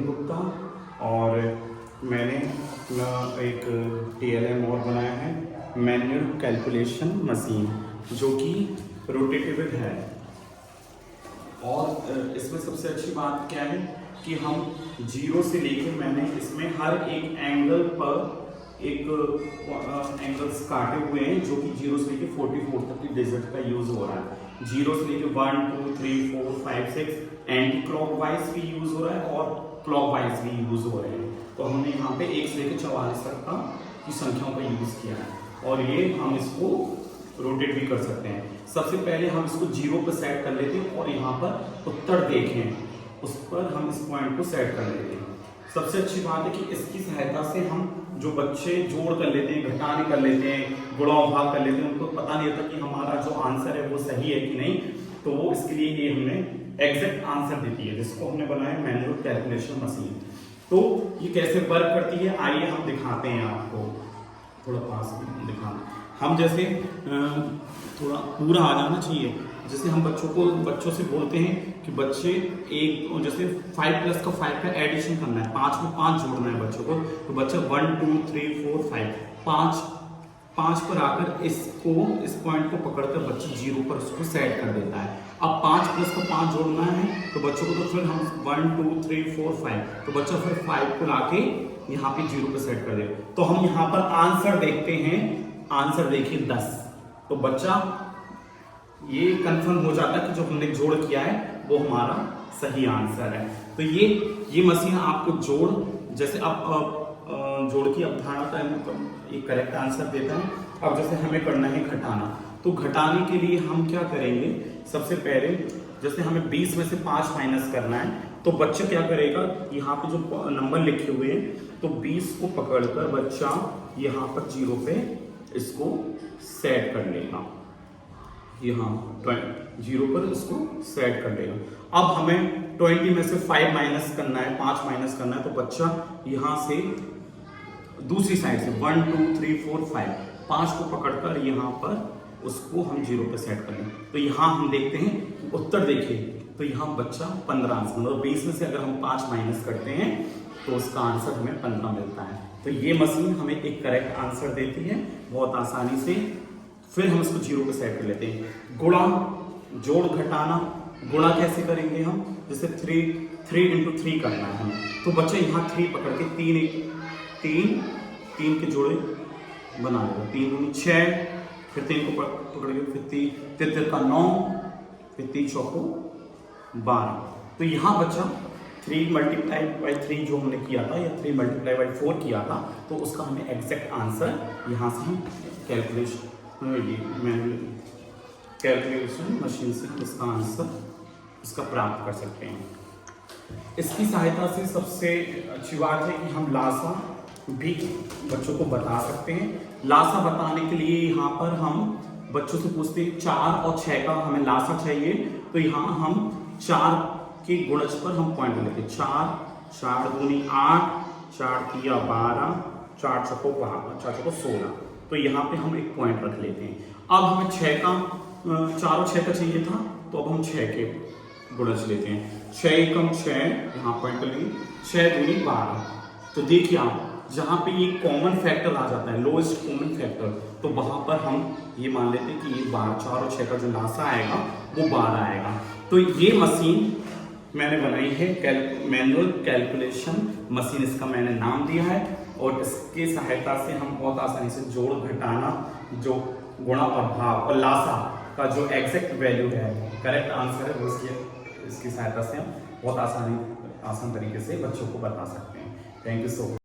गुप्ता और मैंने अपना एक TLM और बनाया है, मैनुअल कैलकुलेशन मशीन, जो कि रोटेटेबल है। और इसमें सबसे अच्छी बात क्या है कि हम जीरो से लेके मैंने इसमें हर एक एंगल पर एक एंगल्स काटे हुए हैं, जो कि जीरो से लेके 44 तक की डिजिट का यूज हो रहा है। जीरो से लेके 1 2 3 4 5 6 एंटी क्लॉकवाइज भी यूज हो रहा है और क्लॉकवाइज भी यूज हो रहे हैं। तो हमने यहाँ पे 1 से लेके 44 तक का की संख्याओं का यूज किया है और ये हम इसको रोटेट भी कर सकते हैं। सबसे पहले हम इसको जीरो पर सेट कर लेते हैं और यहाँ पर उत्तर देखें उस पर हम इस पॉइंट को सेट कर लेते हैं। सबसे अच्छी बात है कि इसकी सहायता से हम जो बच्चे जोड़ कर लेते हैं, घटाने कर लेते हैं, गुणा भाग कर लेते हैं, उनको पता नहीं होता कि हमारा जो आंसर है वो सही है कि नहीं, तो वो इसके लिए ये हमने एग्जैक्ट आंसर देती है, जिसको हमने बनाया मैनुअल कैलकुलेशन मशीन। तो ये कैसे वर्क करती है आइए हम दिखाते हैं आपको, थोड़ा पास में दिखाना। हम जैसे थोड़ा पूरा आ जाना चाहिए, जैसे हम बच्चों से बोलते हैं कि बच्चे एक जैसे 5 प्लस का 5 का एडिशन करना है, 5 में 5 जोड़ना है बच्चों को, तो बच्चा 1 2 3 4 5 5 पर आकर इसको इस पॉइंट को पकड़कर बच्चा जीरो पर उसको सेट कर देता है। अब 5 प्लस का 5 जोड़ना है तो बच्चों को, तो फिर हम 1 2 3 4 5, तो बच्चा फिर 5 को लाके यहाँ पे जीरो पे सेट कर दे। तो हम यहाँ पर आंसर देखते हैं, आंसर देखिए 10, तो बच्चा ये कंफर्म हो जाता है कि जो हमने जोड़ किया है वो हमारा सही आंसर है। तो ये मशीन आपको जोड़, जैसे अब जोड़ की अवधारणा का एक करेक्ट आंसर देता है। अब जैसे हमें करना है घटाना, तो घटाने के लिए हम क्या करेंगे, सबसे पहले जैसे हमें 20 में से 5 माइनस करना है, तो बच्चा क्या करेगा, यहाँ पे जो नंबर लिखे हुए हैं तो 20 को पकड़कर बच्चा यहाँ पर जीरो पे इसको सेट कर लेगा, यहाँ 0 पर इसको सेट कर लेगा। अब हमें 20 में से 5 माइनस करना है, 5 माइनस करना है, तो बच्चा यहाँ से दूसरी साइड से 1 2 3 4 5 को पकड़कर यहाँ पर उसको हम 0 पे सेट कर लें। तो यहाँ हम देखते हैं उत्तर, देखिए तो यहाँ बच्चा 15 आंसर, मतलब 20 में से अगर हम 5 माइनस करते हैं तो उसका आंसर हमें 15 मिलता है। तो ये मशीन हमें एक करेक्ट आंसर देती है बहुत आसानी से। फिर हम इसको 0 पे सेट कर लेते हैं। गुणा, जोड़ घटाना, गुणा कैसे करेंगे हम, जैसे 3 into 3 करना है हमें, तो बच्चा यहाँ 3 पकड़ के 3 के जोड़े बना लेगा, 3 दूनी 6, फिर 3 को पकड़ के फिर 3 का 9, फिर 3 चौको 12। तो यहाँ बच्चा 3 मल्टीप्लाई बाई 3 जो हमने किया था या 3 मल्टीप्लाई बाई 4 किया था, तो उसका हमें एग्जैक्ट आंसर यहाँ से हम कैलकुलेशन मशीन से इसका आंसर इसका प्राप्त कर सकते हैं। इसकी सहायता से सबसे अच्छी बात है कि हम लासा भी बच्चों को बता सकते हैं। लासा बताने के लिए यहाँ पर हम बच्चों से पूछते हैं 4 और 6 का हमें लासा चाहिए, तो यहाँ हम 4 के गुणज पर हम पॉइंट लेते हैं, 4 दूनी 8, 4 तिया 12, 4 चौको 16, तो यहाँ पे हम एक पॉइंट रख लेते हैं। अब हमें 4 और 6 का चाहिए था, तो अब हम 6 के गुणज लेते हैं, 6 एकम 6, यहाँ पॉइंट लेंगे, 6 दूनी 12। तो देखिए आप जहाँ पे ये कॉमन फैक्टर आ जाता है, लोएस्ट कॉमन फैक्टर, तो वहां पर हम ये मान लेते हैं कि ये 12, 4 और 6 का जो लासा आएगा वो 12 आएगा। तो ये मशीन मैंने बनाई है मैनुअल कैलकुलेशन मशीन, इसका मैंने नाम दिया है, और इसके सहायता से हम बहुत आसानी से जोड़ घटाना, जो गुणा और भाग और लासा का जो एग्जैक्ट वैल्यू है, करेक्ट आंसर है, उसकी सहायता से हम बहुत आसान तरीके से बच्चों को बता सकते हैं। Thank you so much.